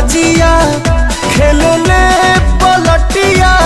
जिया खेले ले पलटिया।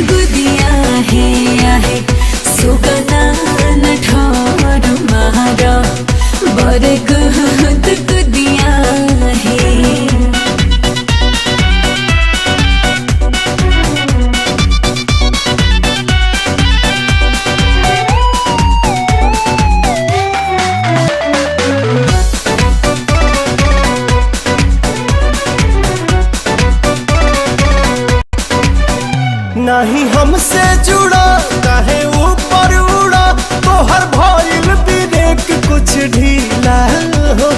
गुदिया है सुगना न ठोर मारा बर गुदिया है। नहीं हमसे जुड़ा काहे ऊपर उड़ा तोहर भइल ब्रेक कुछ ढीला हो,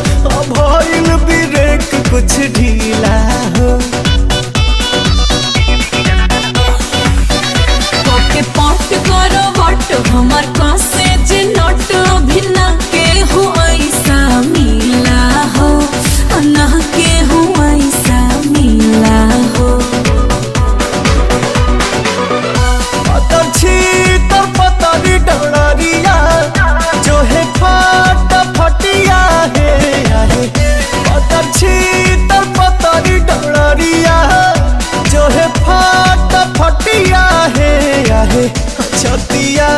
भइल ब्रेक कुछ ढीला हो। पॉट करो वट हमार कासे जे नट भिना के हो ऐसा मिला हो, ना के हो ऐसा मिला हो। पतरी डरिया जो है फाट फटिया है पतरी डरिया जो है फाट फटिया है छतिया